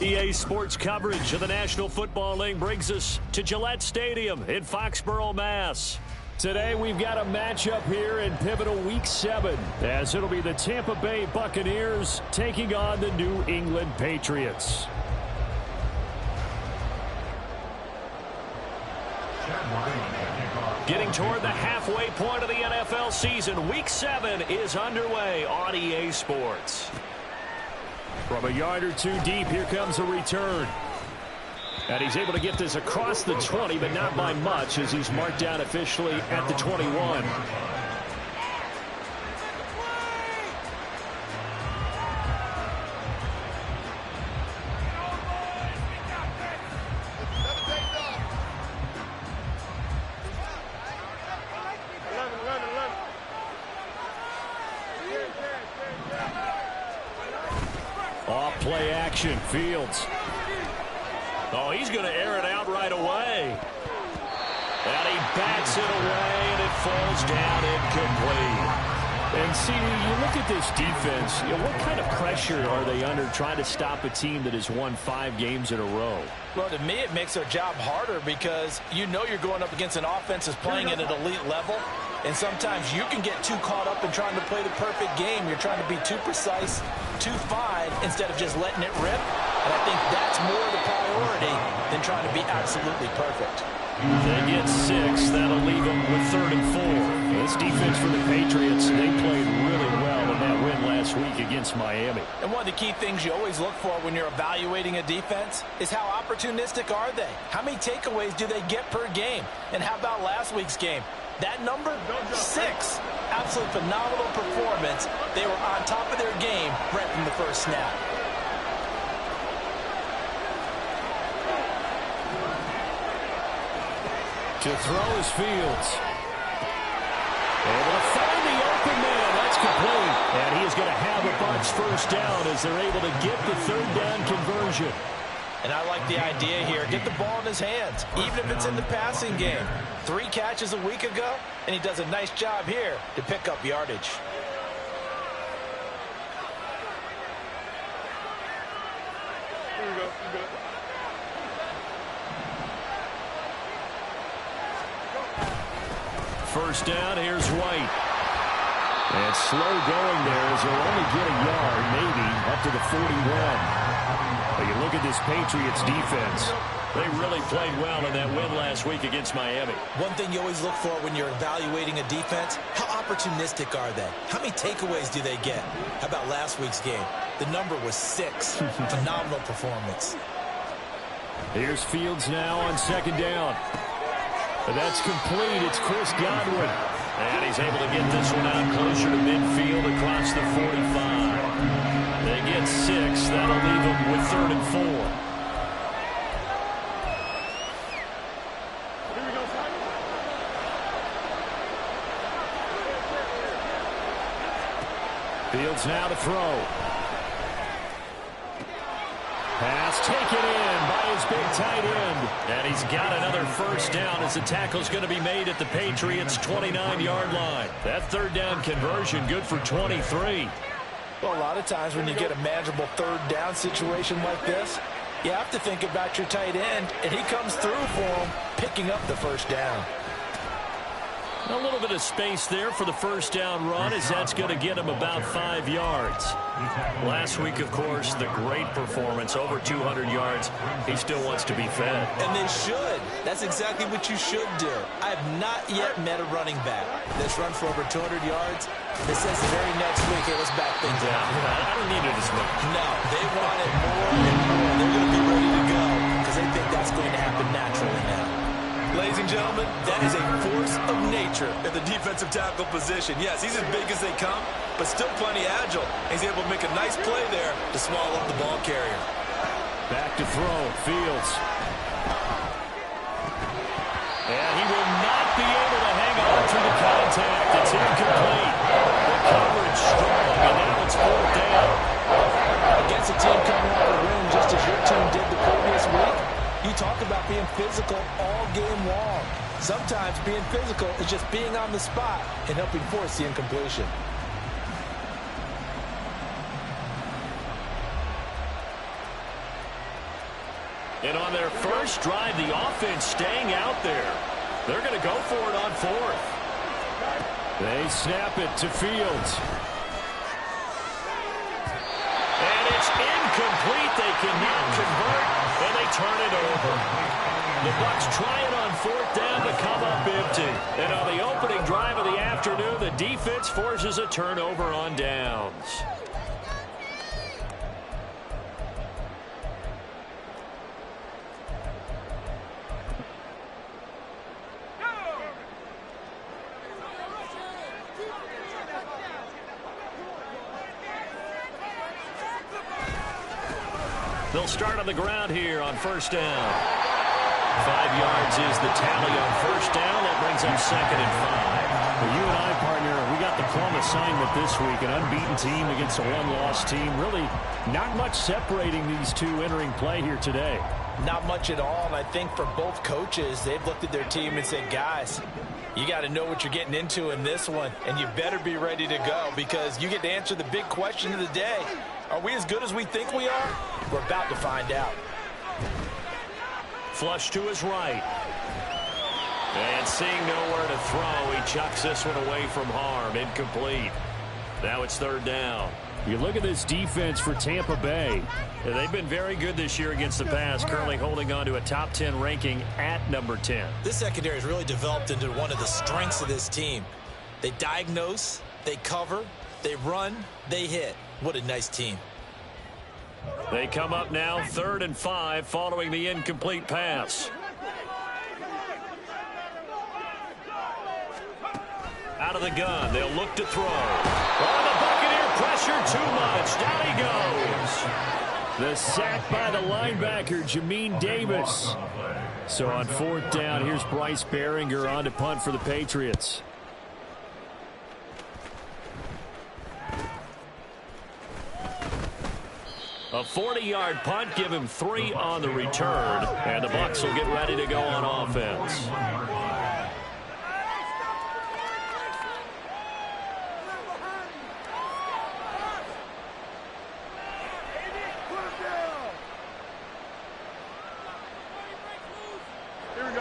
EA Sports coverage of the National Football League brings us to Gillette Stadium in Foxborough, Mass. Today we've got a matchup here in pivotal Week 7, as it'll be the Tampa Bay Buccaneers taking on the New England Patriots. Getting toward the halfway point of the NFL season, Week 7 is underway on EA Sports. From a yard or two deep, here comes a return. And he's able to get this across the 20, but not by much, as he's marked down officially at the 21. Off play action, Fields. Oh, he's going to air it out right away. And he bats it away, and it falls down incomplete. And see, you look at this defense, what kind of pressure are they under trying to stop a team that has won 5 games in a row? Well, to me, it makes their job harder because you know you're going up against an offense that's playing at an elite level. And sometimes you can get too caught up in trying to play the perfect game. You're trying to be too precise, too fine, instead of just letting it rip. And I think that's more the priority than trying to be absolutely perfect. They get 6. That'll leave them with 3rd and 4. This defense for the Patriots, they played really well in that win last week against Miami. And one of the key things you always look for when you're evaluating a defense is how opportunistic are they? How many takeaways do they get per game? And how about last week's game? That number, 6. Absolute phenomenal performance. They were on top of their game right from the first snap. To throw is Fields. Able to find the open man. That's complete. And he is going to have a Bucs first down as they're able to get the 3rd down conversion. And I like the idea here. Get the ball in his hands, even if it's in the passing game. 3 catches a week ago, and he does a nice job here to pick up yardage. Here we go. First down, here's White. And slow going there as they'll only get a yard, maybe, up to the 41. But you look at this Patriots defense. They really played well in that win last week against Miami. One thing you always look for when you're evaluating a defense, how opportunistic are they? How many takeaways do they get? How about last week's game? The number was 6. Phenomenal performance. Here's Fields now on 2nd down. But that's complete. It's Chris Godwin. And he's able to get this one out closer to midfield across the 45. They get 6. That'll leave them with 3rd and 4. Here we go, Fields now to throw. Pass taken in by his big tight end. And he's got another first down as the tackle's going to be made at the Patriots' 29-yard line. That 3rd down conversion good for 23. Well, a lot of times when you get a manageable 3rd down situation like this, you have to think about your tight end, and he comes through for him, picking up the first down. A little bit of space there for the first down run, as that's going to get him about 5 yards. Last week, of course, the great performance, over 200 yards. He still wants to be fed. And they should. That's exactly what you should do. I have not yet met a running back that's run for over 200 yards that says the very next week, hey, let's back things up. I don't need it as much. No, they want it more and more. They're going to be ready to go because they think that's going to happen naturally now. Ladies and gentlemen, that is a force of nature at the defensive tackle position. Yes, he's as big as they come, but still plenty agile. He's able to make a nice play there to swallow up the ball carrier. Back to throw, Fields. And he will not be able to hang on through the contact. It's incomplete. The coverage strong, and now it's 4th down. Against a game long. Sometimes being physical is just being on the spot and helping force the incompletion. And on their first drive, the offense staying out there. They're going to go for it on fourth. They snap it to Fields. And it's incomplete. They cannot convert, and they turn it over. The Bucs try it on fourth down to come up empty. And on the opening drive of the afternoon, the defense forces a turnover on downs. They'll start on the ground here on first down. 5 yards is the tally on first down. That brings up 2nd and 5. Well, you and I, partner, we got the plum assignment this week. An unbeaten team against a one-loss team. Really not much separating these two entering play here today. Not much at all, and I think for both coaches, they've looked at their team and said, guys, you got to know what you're getting into in this one, and you better be ready to go because you get to answer the big question of the day. Are we as good as we think we are? We're about to find out. Flush to his right. And seeing nowhere to throw, he chucks this one away from harm. Incomplete. Now it's third down. You look at this defense for Tampa Bay. Yeah, they've been very good this year against the pass, currently holding on to a top 10 ranking at number 10. This secondary has really developed into one of the strengths of this team. They diagnose, they cover, they run, they hit. What a nice team. They come up now 3rd and 5 following the incomplete pass. Out of the gun, they'll look to throw. Oh, the Buccaneer pressure too much. Down he goes. The sack by the linebacker, Jamin Davis. So on fourth down, here's Bryce Behringer on to punt for the Patriots. A 40-yard punt, give him 3 on the return, and the Bucs will get ready to go on offense.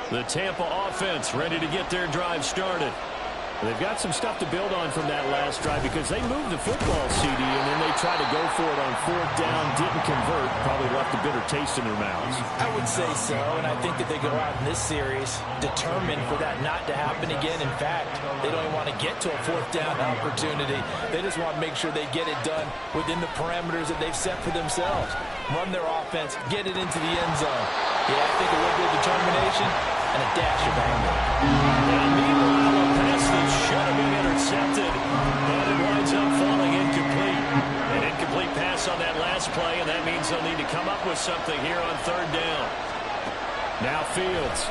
The Tampa offense ready to get their drive started. They've got some stuff to build on from that last drive because they moved the football, CD, and then they tried to go for it on fourth down, didn't convert, probably left a bitter taste in their mouths. I would say so, and I think that they go out in this series determined for that not to happen again. In fact, they don't even want to get to a fourth down opportunity. They just want to make sure they get it done within the parameters that they've set for themselves. Run their offense, get it into the end zone. Yeah, I think a little bit of determination and a dash of anger. And meanwhile, a pass that should have been intercepted, but it winds up falling incomplete. An incomplete pass on that last play, and that means they'll need to come up with something here on third down. Now Fields.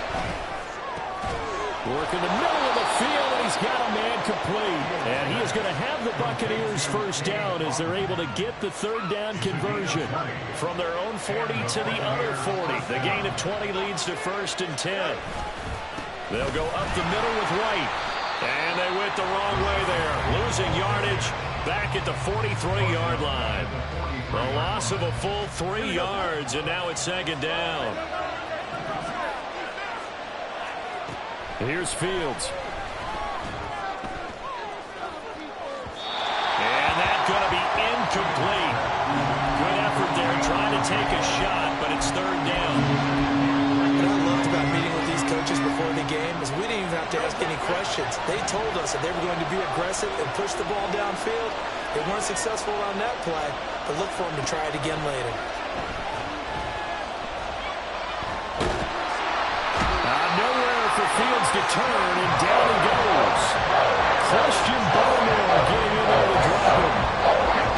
Work in the middle of the field, and he's got a man complete. And he is going to have the Buccaneers first down as they're able to get the third down conversion. From their own 40 to the other 40. The gain of 20 leads to 1st and 10. They'll go up the middle with White. And they went the wrong way there. Losing yardage back at the 43-yard line. The loss of a full 3 yards, and now it's 2nd down. Here's Fields. And that's going to be incomplete. Good effort there, trying to take a shot, but it's 3rd down. What I loved about meeting with these coaches before the game is we didn't even have to ask any questions. They told us that they were going to be aggressive and push the ball downfield. They weren't successful on that play, but look for them to try it again later. For Fields to turn, and down he goes. Christian Barmore getting in there to drop him.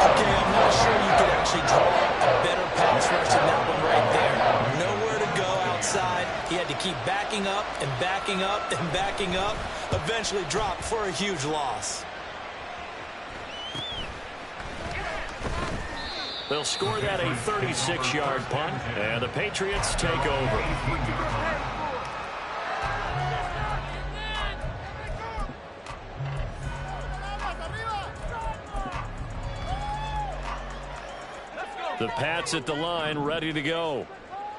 Okay, I'm not sure you could actually draw a better pass rush than that one right there. Nowhere to go outside. He had to keep backing up and backing up and backing up. Eventually dropped for a huge loss. They'll score that a 36-yard punt, and the Patriots take over. The Pats at the line, ready to go.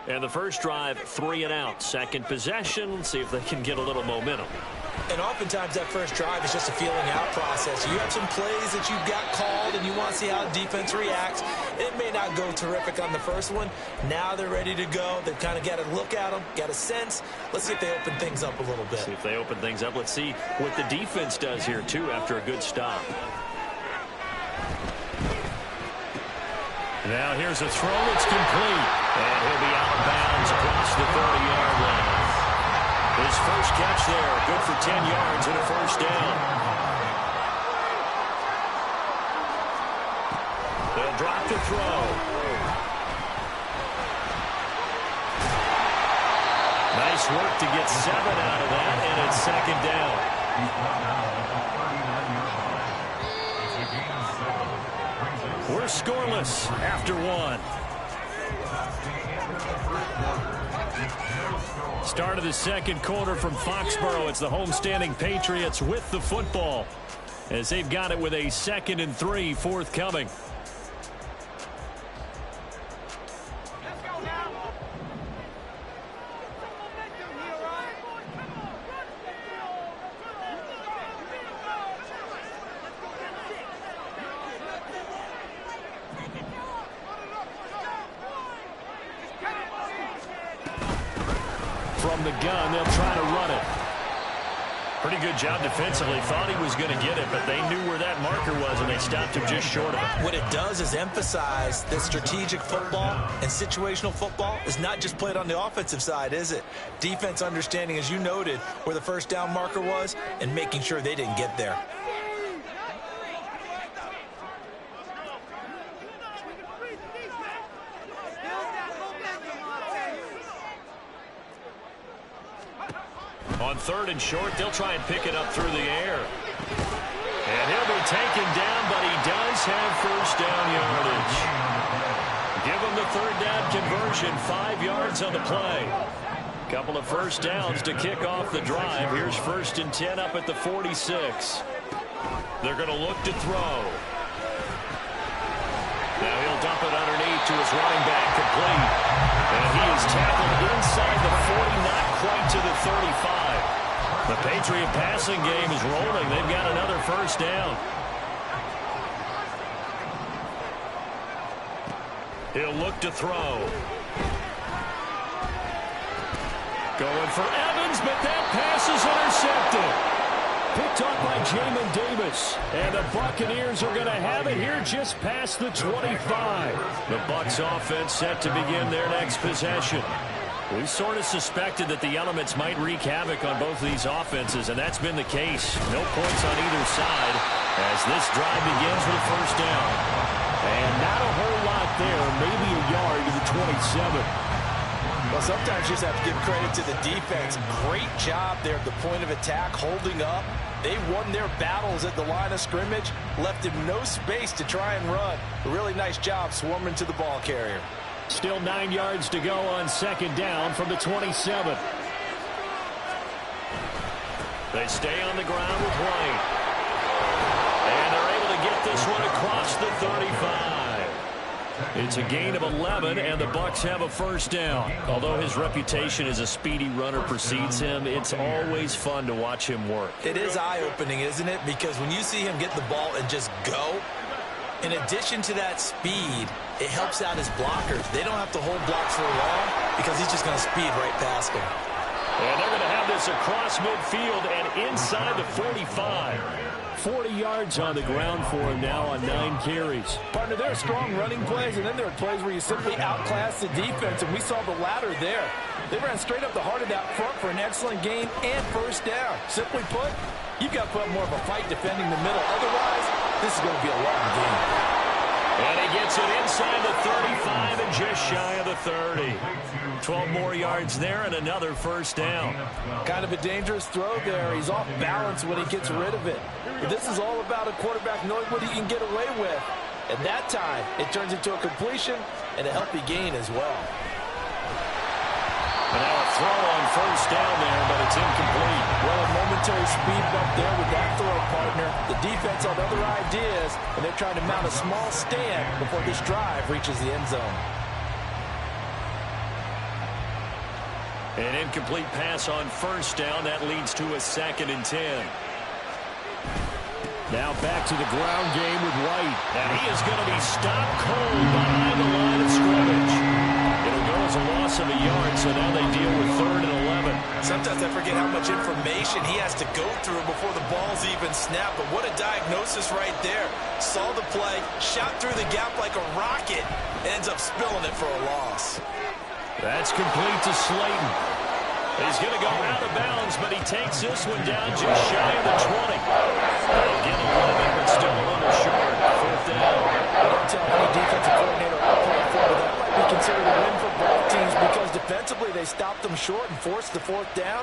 And the first drive, 3 and out. Second possession, see if they can get a little momentum. And oftentimes that first drive is just a feeling out process. You have some plays that you've got called and you want to see how the defense reacts. It may not go terrific on the first one. Now they're ready to go. They've kind of got to look at them, got a sense. Let's see if they open things up a little bit. See if they open things up. Let's see what the defense does here, too, after a good stop. Now here's a throw. It's complete. And he'll be out of bounds across the 30-yard line. His first catch there, good for 10 yards and a first down. They'll drop to throw. Nice work to get 7 out of that, and it's second down. We're scoreless after 1. Start of the second quarter from Foxborough. It's the homestanding Patriots with the football as they've got it with a 2nd and 3 forthcoming. From the gun, they'll try to run it. Pretty good job defensively. Thought he was going to get it, but they knew where that marker was, and they stopped him just short of it. What it does is emphasize that strategic football and situational football is not just played on the offensive side, is it? Defense understanding, as you noted, where the first down marker was and making sure they didn't get there. On 3rd and short, they'll try and pick it up through the air. And he'll be taken down, but he does have first down yardage. Give him the 3rd down conversion, 5 yards on the play. Couple of first downs to kick off the drive. Here's 1st and 10 up at the 46. They're going to look to throw. Now he'll dump it underneath to his running back, complete. And he is tackled inside the 40, not quite to the 35. The Patriot passing game is rolling. They've got another first down. He'll look to throw. Going for Evans, but that pass is intercepted. Picked up by Jamin Davis. And the Buccaneers are going to have it here just past the 25. The Bucs offense set to begin their next possession. We sort of suspected that the elements might wreak havoc on both of these offenses, and that's been the case. No points on either side as this drive begins with a first down. And not a whole lot there, maybe a yard to the 27. Well, sometimes you just have to give credit to the defense. Great job there at the point of attack, holding up. They won their battles at the line of scrimmage, left him no space to try and run. A really nice job swarming to the ball carrier. Still 9 yards to go on 2nd down from the 27. They stay on the ground with White. And they're able to get this one across the 35. It's a gain of 11, and the Bucs have a first down. Although his reputation as a speedy runner precedes him, it's always fun to watch him work. It is eye-opening, isn't it? Because when you see him get the ball and just go, in addition to that speed, it helps out his blockers. They don't have to hold blocks for long because he's just going to speed right past them. And they're going to have this across midfield and inside the 45. 40 yards on the ground for him now on 9 carries. Partner, there are strong running plays, and then there are plays where you simply outclass the defense, and we saw the latter there. They ran straight up the heart of that front for an excellent gain and first down. Simply put, you've got to put up more of a fight defending the middle. Otherwise, this is going to be a long game. And he gets it inside the 35 and just shy of the 30. 12 more yards there and another first down. Kind of a dangerous throw there. He's off balance when he gets rid of it. But this is all about a quarterback knowing what he can get away with. At that time, it turns into a completion and a healthy gain as well. And now a throw on first down there, but it's incomplete. Well, a moment momentary speed bump there with that throw, partner. The defense had other ideas, and they're trying to mount a small stand before this drive reaches the end zone. An incomplete pass on first down. That leads to a 2nd and 10. Now back to the ground game with White. And he is going to be stopped cold behind the line of scrimmage. It'll go as a loss of a yard, so now they deal with 3rd and 11. Sometimes I forget how much information he has to go through before the ball's even snapped. But what a diagnosis right there. Saw the play, shot through the gap like a rocket, ends up spilling it for a loss. That's complete to Slayton. He's going to go out of bounds, but he takes this one down just shy of the 20. They'll get 11, but still a little short. 4th down. I don't tell any defensive coordinator or player forward that might be considered a win for both teams because defensively they stopped them short and forced the 4th down.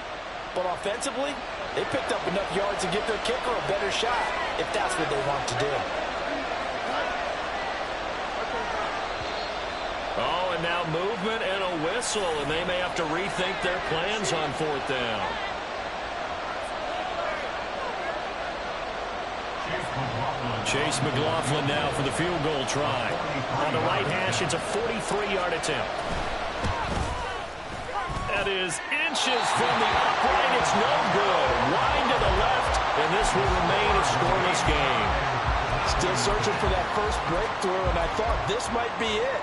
But offensively, they picked up enough yards to give their kicker a better shot if that's what they want to do. Oh, and now movement and a whistle, and they may have to rethink their plans on 4th down. Chase McLaughlin now for the field goal try. On the right hash, it's a 43-yard attempt. That is inches from the upright. It's no good. Wide to the left, and this will remain a scoreless game. Still searching for that first breakthrough, and I thought this might be it.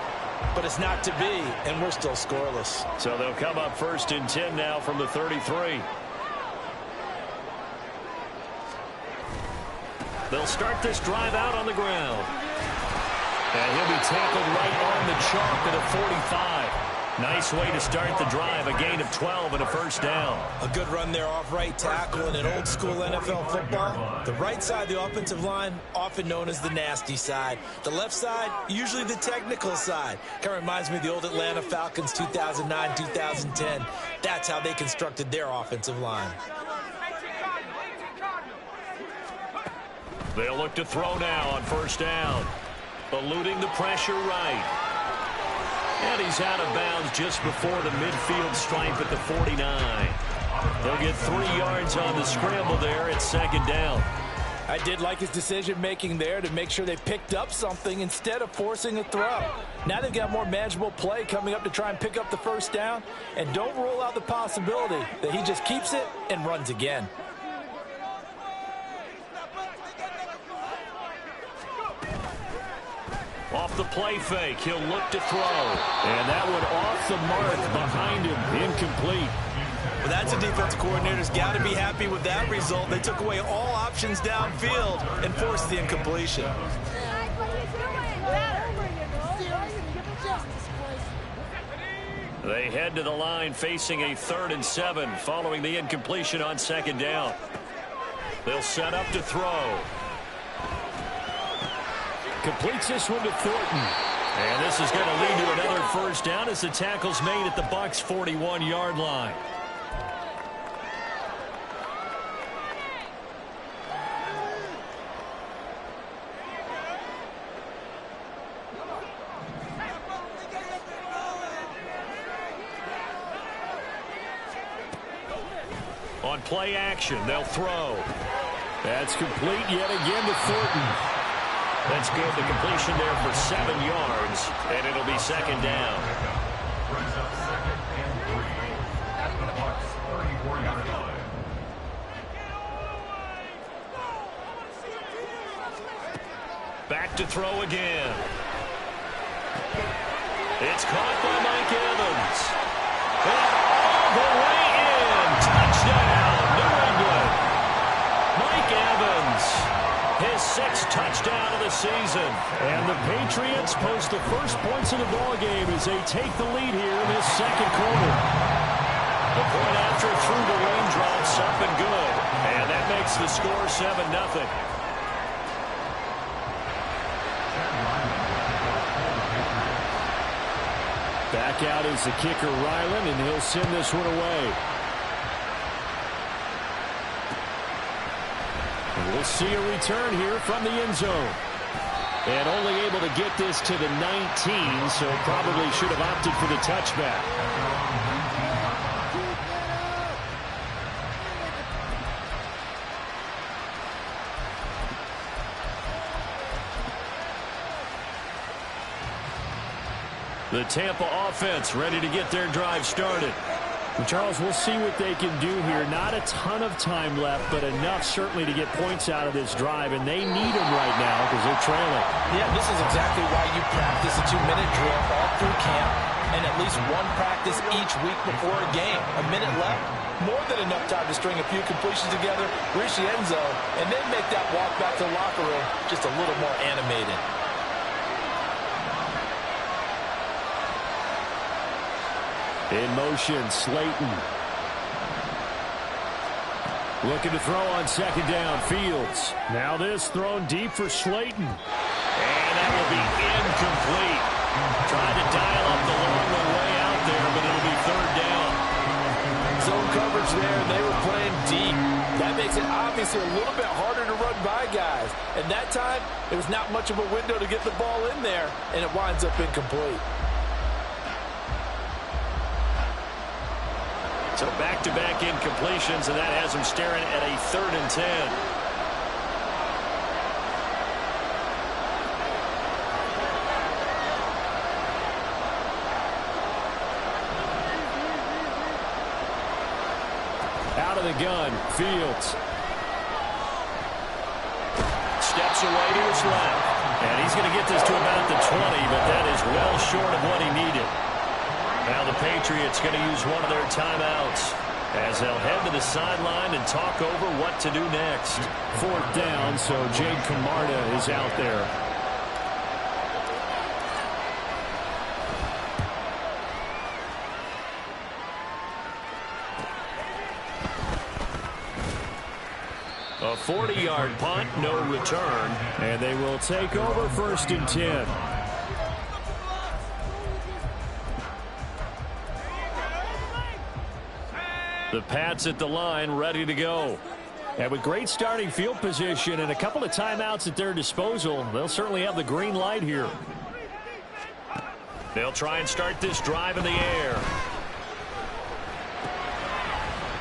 But it's not to be, and we're still scoreless. So they'll come up 1st and 10 now from the 33. They'll start this drive out on the ground. And he'll be tackled right on the chalk at a 45. Nice way to start the drive, a gain of 12 and a 1st down. A good run there off right tackle in an old-school NFL football. The right side of the offensive line, often known as the nasty side. The left side, usually the technical side. Kind of reminds me of the old Atlanta Falcons 2009, 2010. That's how they constructed their offensive line. They'll look to throw now on 1st down. Eluding the pressure right. And he's out of bounds just before the midfield stripe at the 49. They'll get 3 yards on the scramble there at 2nd down. I did like his decision-making there to make sure they picked up something instead of forcing a throw. Now they've got more manageable play coming up to try and pick up the 1st down. And don't rule out the possibility that he just keeps it and runs again. Off the play fake, he'll look to throw. And that one off the mark behind him, incomplete. Well, that's a defense coordinator's got to be happy with that result. They took away all options downfield and forced the incompletion. They head to the line facing a 3rd and 7 following the incompletion on 2nd down. They'll set up to throw. Completes this one to Thornton. And this is going to lead to another 1st down as the tackle's made at the Bucs' 41-yard line. On play action, they'll throw. That's complete yet again to Thornton. That's good. The completion there for 7 yards, and it'll be 2nd down. Back to throw again. It's caught by Mike Evans. And all the way in. Touchdown, New England. Mike Evans, his 6th touchdown of the season. And the Patriots post the first points of the ballgame as they take the lead here in this 2nd quarter. The point after through the raindrops, up and good. And that makes the score 7-0. Back out is the kicker, Ryland, and he'll send this one away. And we'll see a return here from the end zone. And only able to get this to the 19, so probably should have opted for the touchback. The Tampa offense ready to get their drive started. Well, Charles, we'll see what they can do here. Not a ton of time left, but enough certainly to get points out of this drive, and they need them right now because they're trailing. Yeah, this is exactly why you practice a 2-minute drill all through camp and at least one practice each week before a game. A minute left, more than enough time to string a few completions together, reach the end zone, and then make that walk back to the locker room just a little more animated. In motion, Slayton. Looking to throw on second down, Fields. Now this thrown deep for Slayton. And that will be incomplete. Tried to dial up the long way out there, but it'll be third down. Zone coverage there, and they were playing deep. That makes it obviously a little bit harder to run by guys. And that time, it was not much of a window to get the ball in there, and it winds up incomplete. So back-to-back incompletions, and that has them staring at a 3rd and 10. Out of the gun, Fields. Steps away to his left. And he's going to get this to about the 20, but that is well short of what he needed. Now the Patriots going to use one of their timeouts as they'll head to the sideline and talk over what to do next. 4th down, so Jake Camarda is out there. A 40-yard punt, no return. And they will take over 1st and 10. The Pats at the line, ready to go. And with great starting field position and a couple of timeouts at their disposal, they'll certainly have the green light here. They'll try and start this drive in the air.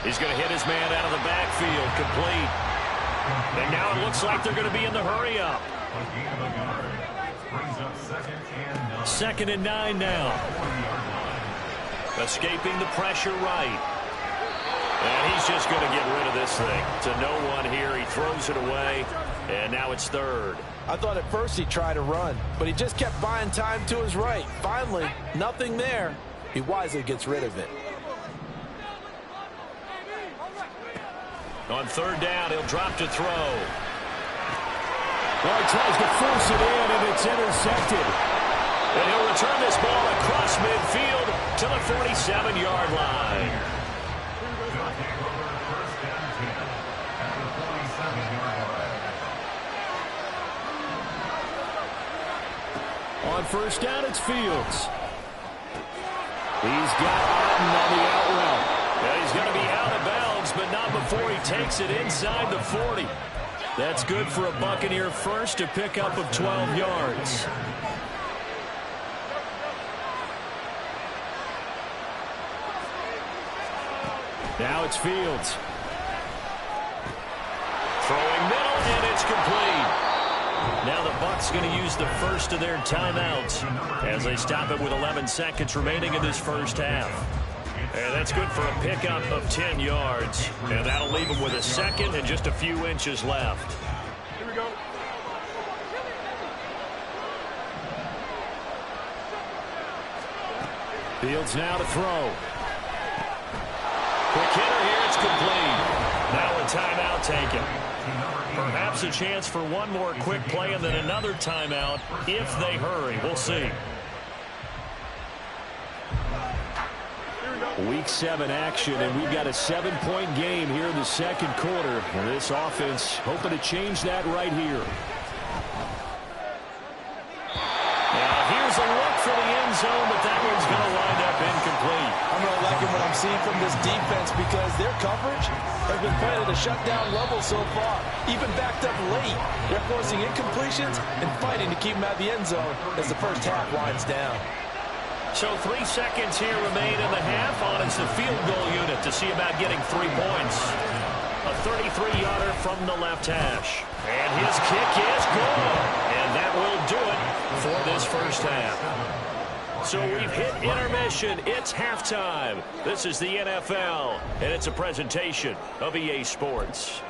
He's going to hit his man out of the backfield, complete. And now it looks like they're going to be in the hurry-up. 2nd and 9 now. Escaping the pressure right. And he's just going to get rid of this thing. To no one here. He throws it away. And now it's 3rd. I thought at first he'd try to run, but he just kept buying time to his right. Finally, nothing there. He wisely gets rid of it. On 3rd down, he'll drop to throw. Well, he tries to force it in, and it's intercepted. And he'll return this ball across midfield to the 47-yard line. On 1st down, it's Fields. He's got Otten on the out route. Yeah, he's going to be out of bounds, but not before he takes it inside the 40. That's good for a Buccaneer first, a pickup of 12 yards. Now it's Fields. Throwing middle, and it's complete. Now the Bucs going to use the first of their timeouts as they stop it with 11 seconds remaining in this first half. And that's good for a pickup of 10 yards. And that'll leave them with a second and just a few inches left. Here we go. Fields now to throw. Quick hitter here, it's complete. Now a timeout taken. Perhaps a chance for one more quick play and then another timeout if they hurry. We'll see. Week 7 action, and we've got a 7-point game here in the 2nd quarter. And this offense hoping to change that right here. Now here's a look for the end zone, but that one's going to wind up incomplete. I'm really liking what I'm seeing from this defense because their coverage has been playing at a shutdown level so far. Even backed up late, they're forcing incompletions and fighting to keep them out of the end zone as the first half winds down. So 3 seconds here remain in the half on it's the field goal unit to see about getting 3 points. A 33-yarder from the left hash. And his kick is good. And that will do it for this first half. So we've hit intermission. It's halftime. This is the NFL, and it's a presentation of EA Sports.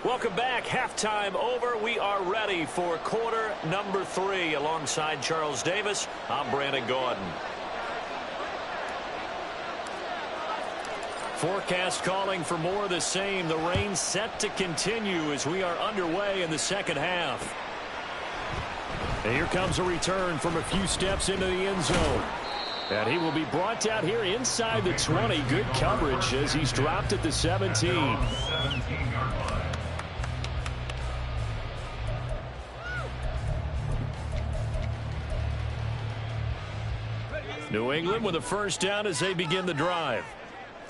Welcome back. Halftime over. We are ready for quarter number 3. Alongside Charles Davis, I'm Brandon Gaudin. Forecast calling for more of the same. The rain set to continue as we are underway in the second half. And here comes a return from a few steps into the end zone. And he will be brought out here inside the 20. Good coverage as he's dropped at the 17. New England with a first down as they begin the drive.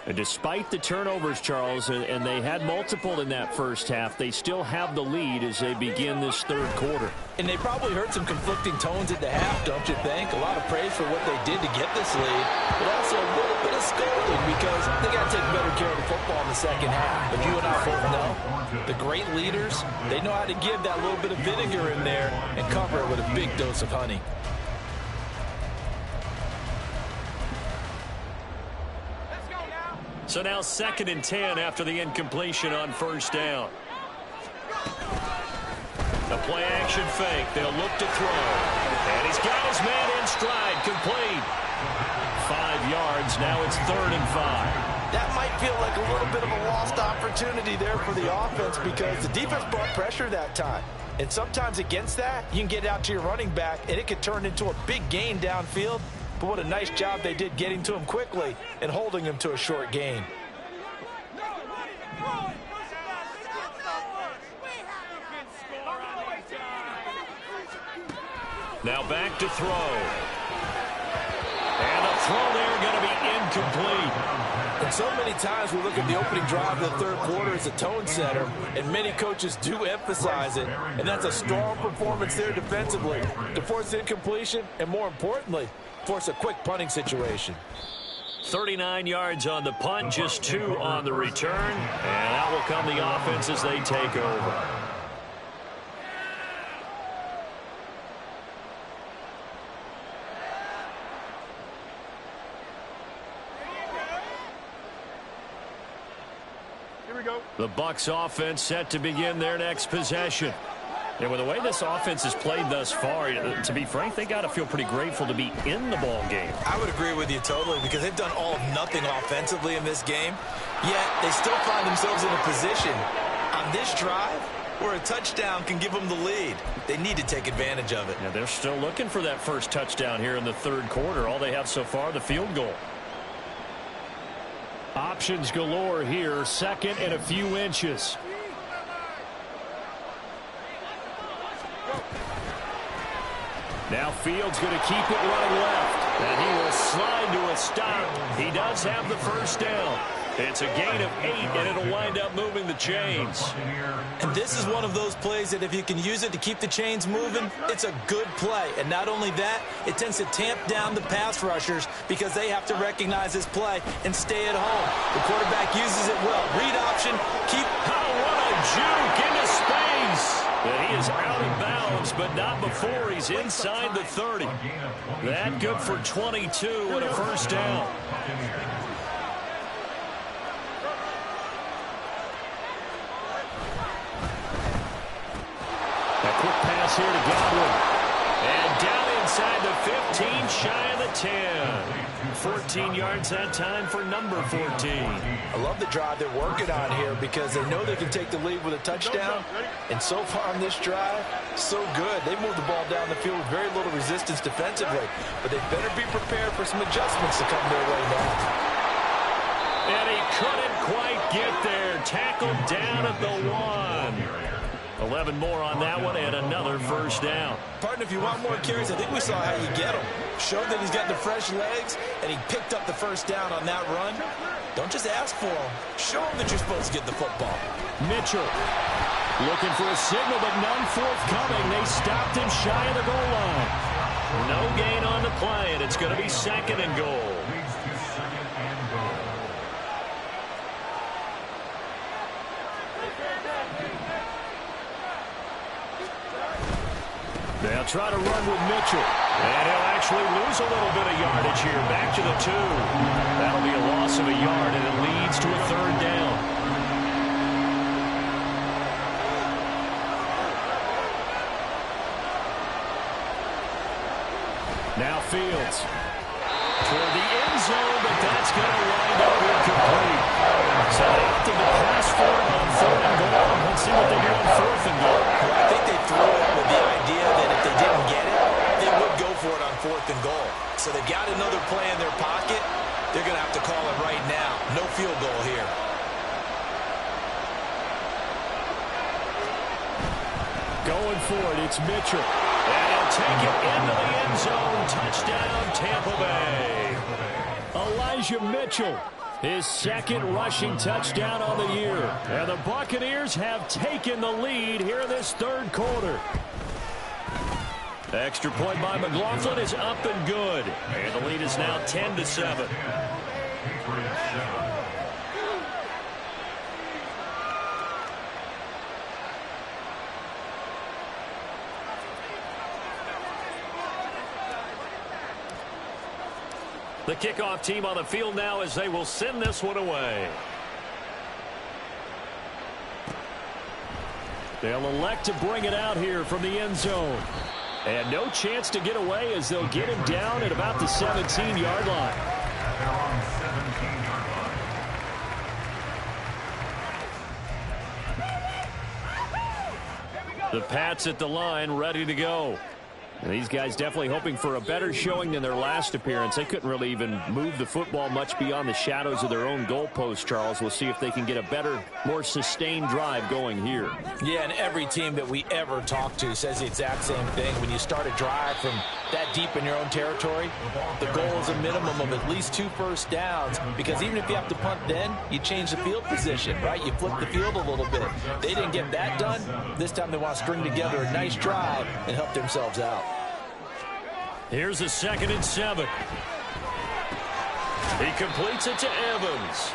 And despite the turnovers, Charles, and they had multiple in that first half, they still have the lead as they begin this third quarter. And they probably heard some conflicting tones at the half, don't you think? A lot of praise for what they did to get this lead, but also a little bit of scolding because they got to take better care of the football in the second half. But you and I both know the great leaders, they know how to give that little bit of vinegar in there and cover it with a big dose of honey. So now 2nd and 10 after the incompletion on first down. The play action fake. They'll look to throw. And he's got his man in stride. Complete. 5 yards. Now it's 3rd and 5. That might feel like a little bit of a lost opportunity there for the offense because the defense brought pressure that time. And sometimes against that, you can get out to your running back, and it could turn into a big gain downfield. But what a nice job they did getting to him quickly and holding him to a short gain. Now back to throw. And a throw there going to be incomplete. And so many times we look at the opening drive of the third quarter as a tone setter, and many coaches do emphasize it. And that's a strong performance there defensively to force incompletion and, more importantly, force a quick punting situation. 39 yards on the punt, just 2 on the return. And out will come the offense as they take over. Here we go. The Bucs offense set to begin their next possession. And with the way this offense has played thus far, to be frank, they got to feel pretty grateful to be in the ball game. I would agree with you totally because they've done all of nothing offensively in this game, yet they still find themselves in a position on this drive where a touchdown can give them the lead. They need to take advantage of it. Yeah, they're still looking for that first touchdown here in the third quarter. All they have so far, the field goal. Options galore here, 2nd and a few inches. Now Fields going to keep it running left. And he will slide to a stop. He does have the first down. It's a gain of 8, and it'll wind up moving the chains. And this is one of those plays that if you can use it to keep the chains moving, it's a good play. And not only that, it tends to tamp down the pass rushers because they have to recognize this play and stay at home. The quarterback uses it well. Read option, keep... Oh, what a juke into space. And he is out of bounds, but not before he's inside the 30. That good for 22 and a first down. A quick pass here to Godwin. And down inside the 15, shy of the 10. 14 yards that time for number 14. I love the drive they're working on here because they know they can take the lead with a touchdown. And so far on this drive, so good. They moved the ball down the field with very little resistance defensively. But they better be prepared for some adjustments to come their way now. And he couldn't quite get there. Tackled down at the 1. 11 more on that one and another first down. Partner, if you want more carries, I think we saw how you get them. Showed that he's got the fresh legs, and he picked up the first down on that run. Don't just ask for him. Show him that you're supposed to get the football. Mitchell looking for a signal, but none forthcoming. They stopped him shy of the goal line. No gain on the play, and it's going to be 2nd and goal. They'll try to run with Mitchell. And he'll actually lose a little bit of yardage here. Back to the 2. That'll be a loss of a yard, and it leads to a 3rd down. Now Fields. Toward the end zone, but that's going to wind up incomplete. So they opted to pass for it on 3rd and goal. Let's see what they do on 4th and goal. Well, I think they threw it with the idea that if they didn't get it, they would go for it on 4th and goal. So they've got another play in their pocket. They're going to have to call it right now. No field goal here. Going for it, it's Mitchell. And he'll take it into the end zone. Touchdown, Tampa Bay. Elijah Mitchell, his 2nd rushing touchdown on the year. And the Buccaneers have taken the lead here in this 3rd quarter. Extra point by McLaughlin is up and good. And the lead is now 10-7. The kickoff team on the field now as they will send this one away. They'll elect to bring it out here from the end zone. And no chance to get away as they'll get him down at about the 17-yard line. The Pats at the line, ready to go. And these guys definitely hoping for a better showing than their last appearance. They couldn't really even move the football much beyond the shadows of their own goalpost, Charles. We'll see if they can get a better, more sustained drive going here. Yeah, and every team that we ever talk to says the exact same thing. When you start a drive from that deep in your own territory, the goal is a minimum of at least 2 first downs, because even if you have to punt then, you change the field position, right? You flip the field a little bit. They didn't get that done. This time they want to string together a nice drive and help themselves out. Here's a 2nd and 7. He completes it to Evans.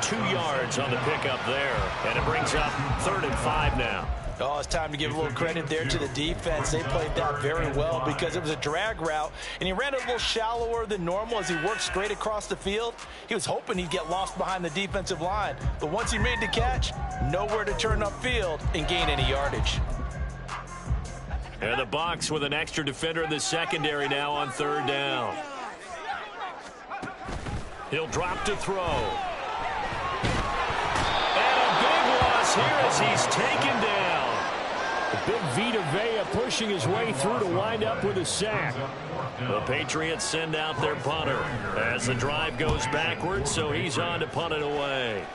2 yards on the pickup there. And it brings up 3rd and 5 now. Oh, it's time to give a little credit there to the defense. They played that very well because it was a drag route, and he ran it a little shallower than normal as he worked straight across the field. He was hoping he'd get lost behind the defensive line, but once he made the catch, nowhere to turn upfield and gain any yardage. And the Bucs with an extra defender in the secondary now on 3rd down. He'll drop to throw. And a big loss here as he's taken down. The big Vita Vea pushing his way through to wind up with a sack. The Patriots send out their punter as the drive goes backwards, so he's on to punt it away.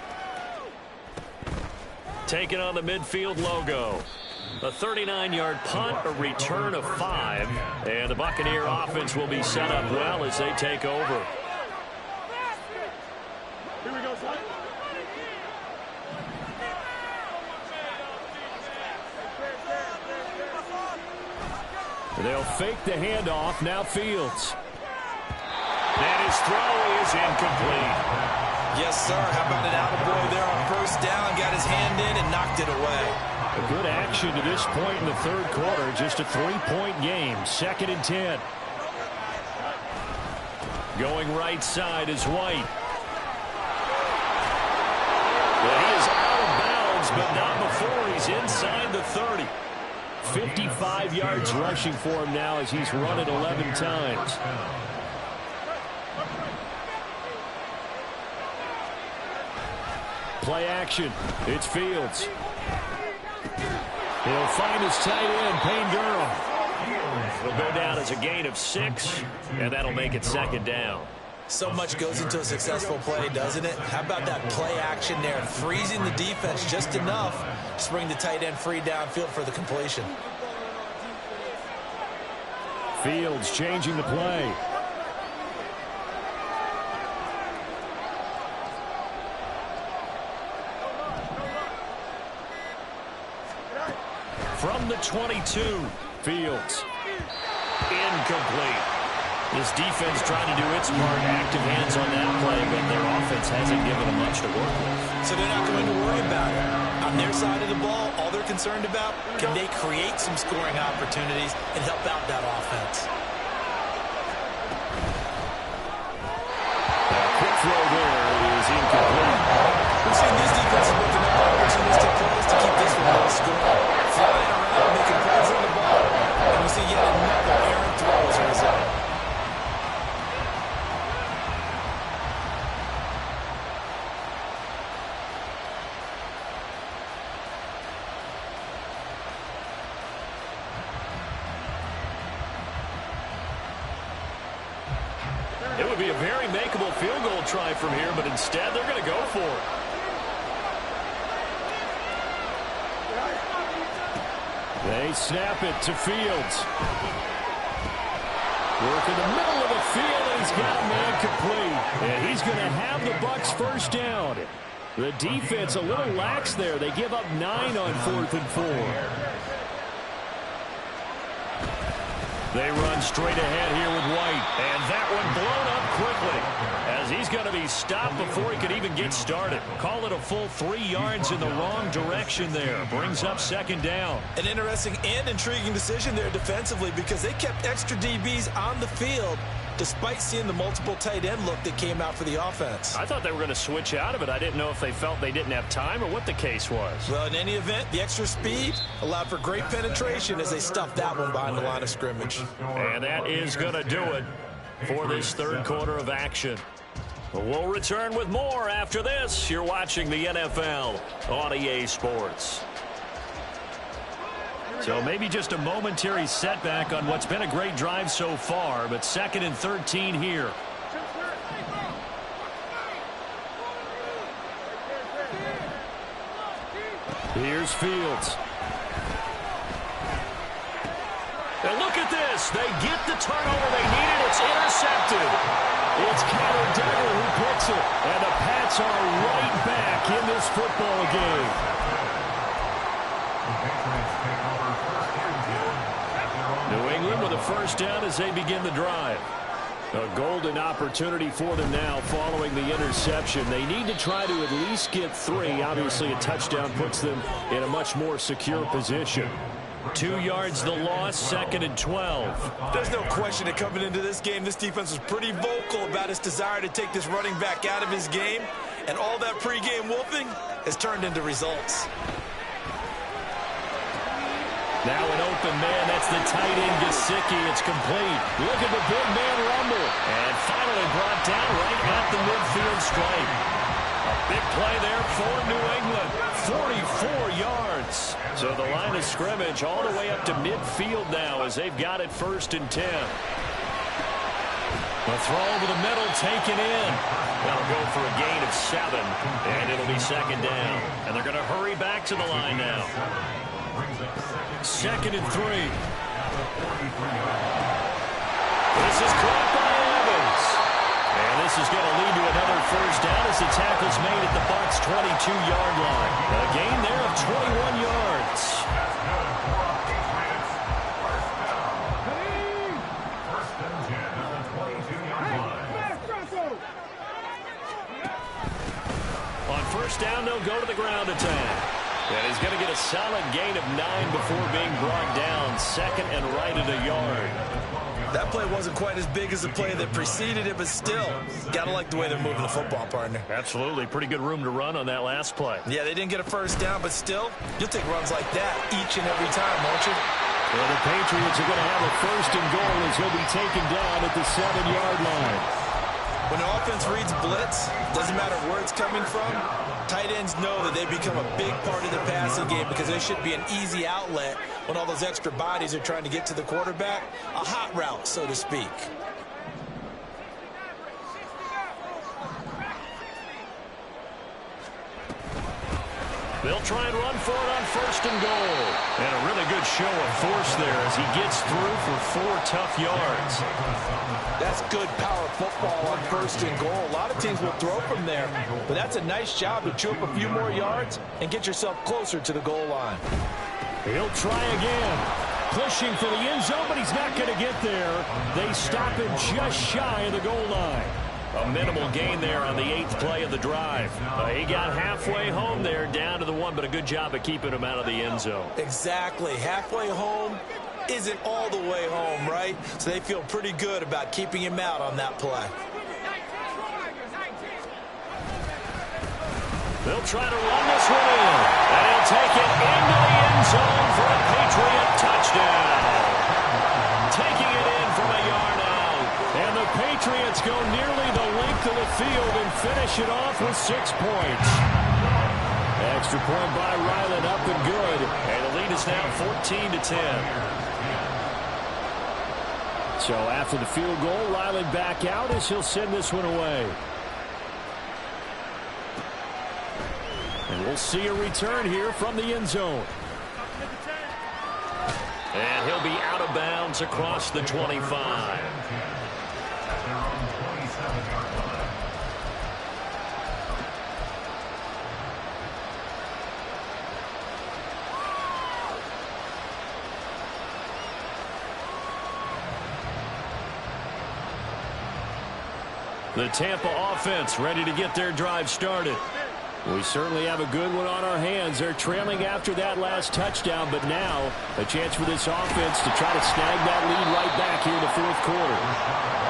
Taking on the midfield logo. A 39-yard punt, a return of 5, and the Buccaneer offense will be set up well as they take over. Here we go, son. They'll fake the handoff. Now Fields. And his throw is incomplete. Yes, sir. How about an attaboy there on 1st down? Got his hand in and knocked it away. A good action to this point in the 3rd quarter. Just a 3-point game. 2nd and 10. Going right side is White. Well, he is out of bounds, but not before he's inside the 30. 55 yards rushing for him now as he's run it 11 times. Play action. It's Fields. He'll find his tight end, Payne Durham. It'll go down as a gain of 6, and that'll make it 2nd down. So much goes into a successful play, doesn't it? How about that play action there? Freezing the defense just enough to bring the tight end free downfield for the completion. Fields changing the play. From the 22, Fields. Incomplete. This defense trying to do its part, active hands on that play, but their offense hasn't given them much to work with. So they're not going to worry about it. On their side of the ball, all they're concerned about, can they create some scoring opportunities and help out that offense? A quick throw there is incomplete. We've seen this defense working up opportunistic plays to keep this one low scoring. Flying around, making plays on the ball, and we see yet another errant throw as a result. It would be a very makeable field goal try from here, but instead they're going to go for it. They snap it to Fields. Work in the middle of the field, and he's got a man complete. And he's going to have the Bucs first down. The defense a little lax there. They give up 9 on 4th and 4. They run straight ahead here with White. And that one blown up quickly as he's going to be stopped before he could even get started. Call it a full 3 yards in the wrong direction there. Brings up 2nd down. An interesting and intriguing decision there defensively because they kept extra DBs on the field despite seeing the multiple tight end look that came out for the offense. I thought they were going to switch out of it. I didn't know if they felt they didn't have time or what the case was. Well, in any event, the extra speed allowed for great penetration as they stuffed that one behind the line of scrimmage. And that is going to do it for this 3rd quarter of action. We'll return with more after this. You're watching the NFL on EA Sports. So maybe just a momentary setback on what's been a great drive so far, but 2nd and 13 here. Here's Fields. And look at this. They get the turnover they needed. It's intercepted. It's Connor Duggar who picks it. And the Pats are right back in this football game. New England with a first down as they begin the drive. A golden opportunity for them now following the interception. They need to try to at least get 3. Obviously, a touchdown puts them in a much more secure position. 2 yards the loss, 2nd and 12. There's no question that coming into this game, this defense was pretty vocal about its desire to take this running back out of his game. And all that pregame wolfing has turned into results. Now an open man, that's the tight end, Gesicki. It's complete. Look at the big man rumble. And finally brought down right at the midfield stripe. A big play there for New England. 44 yards. So the line of scrimmage all the way up to midfield now as they've got it 1st and 10. A throw over the middle taken in. That'll go for a gain of 7. And it'll be 2nd down. And they're going to hurry back to the line now. 2nd and 3. This is caught by Evans. And this is going to lead to another first down as the tackle's made at the Bucs' 22-yard line. A gain there of 21 yards. On first down, they'll go to the ground attack. And he's going to get a solid gain of 9 before being brought down. 2nd and right at a yard. That play wasn't quite as big as the play that preceded it, but still, got to like the way they're moving the football, partner. Absolutely. Pretty good room to run on that last play. Yeah, they didn't get a first down, but still, you'll take runs like that each and every time, won't you? Well, the Patriots are going to have a 1st and goal as he'll be taken down at the 7-yard line. When an offense reads blitz, doesn't matter where it's coming from, tight ends know that they become a big part of the passing game because there should be an easy outlet when all those extra bodies are trying to get to the quarterback. A hot route, so to speak. They'll try and run for it on 1st and goal. And a really good show of force there as he gets through for 4 tough yards. That's good power football on 1st and goal. A lot of teams will throw from there, but that's a nice job to chew up a few more yards and get yourself closer to the goal line. He'll try again. pushing for the end zone, but he's not going to get there. They stop him just shy of the goal line. A minimal gain there on the 8th play of the drive. He got halfway home there, down to the 1, but a good job of keeping him out of the end zone. Exactly. Halfway home isn't all the way home, right? So they feel pretty good about keeping him out on that play. They'll try to run this one in. And he'll take it into the end zone for a Patriot touchdown. Taking it in from a yard out. And the Patriots go nearly the length of the field and finish it off with 6 points. Extra point by Ryland, up and good. And the lead is now 14-10. So after the field goal, Ryland back out as he'll send this one away. And we'll see a return here from the end zone. And he'll be out of bounds across the 25. The Tampa offense ready to get their drive started. We certainly have a good one on our hands. They're trailing after that last touchdown, but now a chance for this offense to try to snag that lead right back here in the 4th quarter.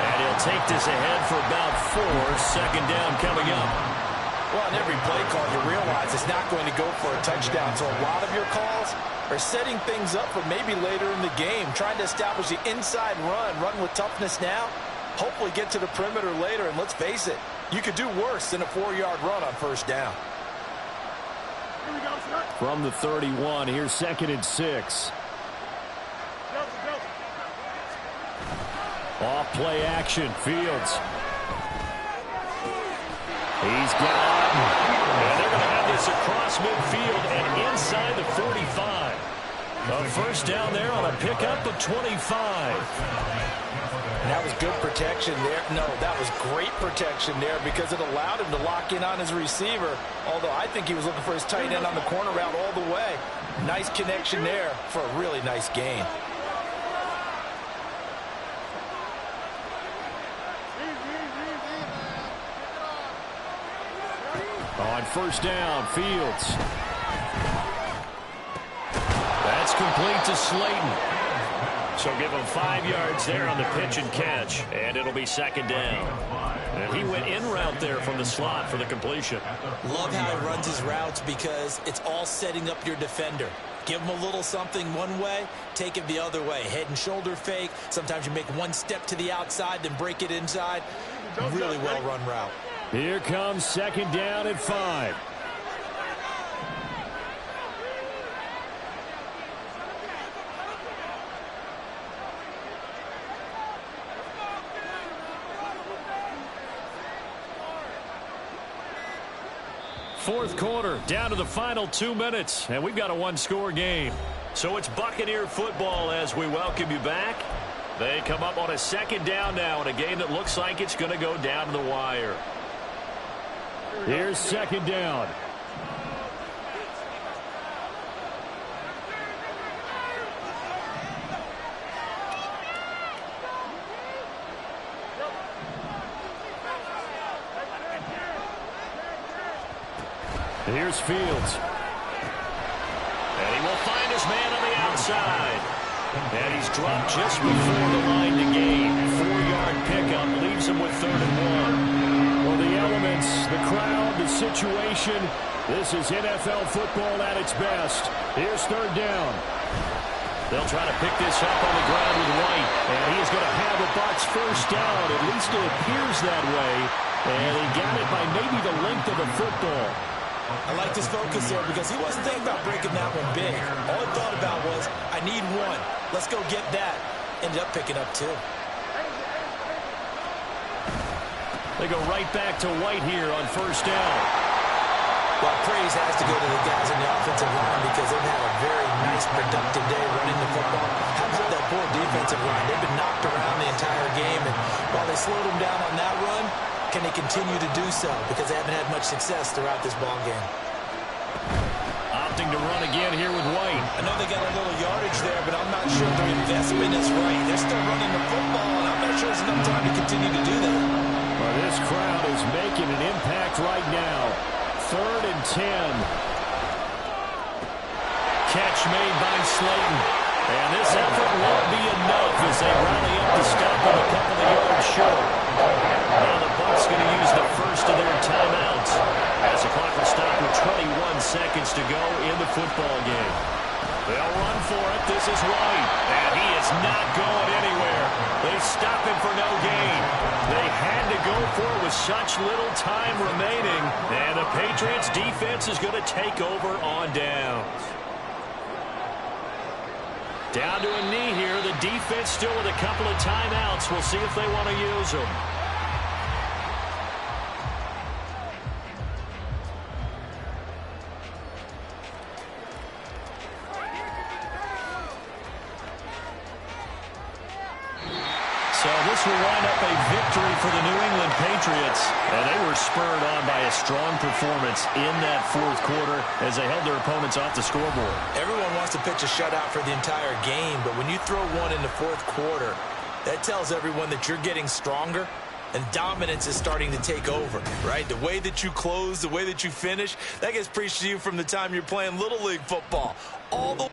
And he'll take this ahead for about 4. Second down coming up. Well, in every play call, you realize it's not going to go for a touchdown. So a lot of your calls are setting things up for maybe later in the game, trying to establish the inside run with toughness now, hopefully get to the perimeter later. And let's face it, you could do worse than a 4-yard run on first down. From the 31, here's 2nd and 6. Off play action, Fields. He's got Otten. And they're going to have this across midfield and inside the 45. A first down there on a pickup of 25. That was good protection there. No, that was great protection there because it allowed him to lock in on his receiver, although I think he was looking for his tight end on the corner route all the way. Nice connection there for a really nice gain. On first down, Fields. That's complete to Slayton. So give him 5 yards there on the pitch and catch, and it'll be second down. And he went in route there from the slot for the completion. Love how he runs his routes because it's all setting up your defender. Give him a little something one way, take it the other way. Head and shoulder fake. Sometimes you make one step to the outside, then break it inside. Really well run route. Here comes second down at 5. Fourth quarter, down to the final 2 minutes, and we've got a 1-score game. So it's Buccaneer football as we welcome you back. They come up on a second down now in a game that looks like it's going to go down to the wire. Here's second down. Here's Fields. And he will find his man on the outside. And he's dropped just before the line to gain. 4-yard pickup leaves him with 3rd and 1. Well, the elements, the crowd, the situation, this is NFL football at its best. Here's 3rd down. They'll try to pick this up on the ground with White. And he is going to have a Bucs first down. At least it appears that way. And he got it by maybe the length of the football. I like his focus there because he wasn't thinking about breaking that one big. All he thought about was, I need 1. Let's go get that. Ended up picking up 2. They go right back to White here on first down. Well, praise has to go to the guys in the offensive line because they've had a very nice, productive day running the football. How about that poor defensive line? They've been knocked around the entire game, and while they slowed them down on that run, can they continue to do so? Because they haven't had much success throughout this ball game. Opting attempting to run again here with White. I know they got a little yardage there, but I'm not sure their investment is right. They're still running the football, and I'm not sure there's enough time to continue to do that. Well, this crowd is making an impact right now. 3rd and 10. Catch made by Slayton. And this effort won't be enough as they rally up to stop him a couple of yards short. Now the Bucs going to use the first of their timeouts as the clock will stop with 21 seconds to go in the football game. They'll run for it. This is White. And he is not going anywhere. They stop him for no gain. They had to go for it with such little time remaining. And the Patriots defense is going to take over on downs. Down to a knee here. The defense still with a couple of timeouts. We'll see if they want to use them. So this will wind up a victory for the New England Patriots. And they were spurred on by a strong performance in that 4th quarter as they held their opponents off the scoreboard. Everyone wants to pitch a shutout for the entire game, but when you throw one in the 4th quarter, that tells everyone that you're getting stronger and dominance is starting to take over, right? The way that you close, the way that you finish, that gets preached to you from the time you're playing Little League football. All the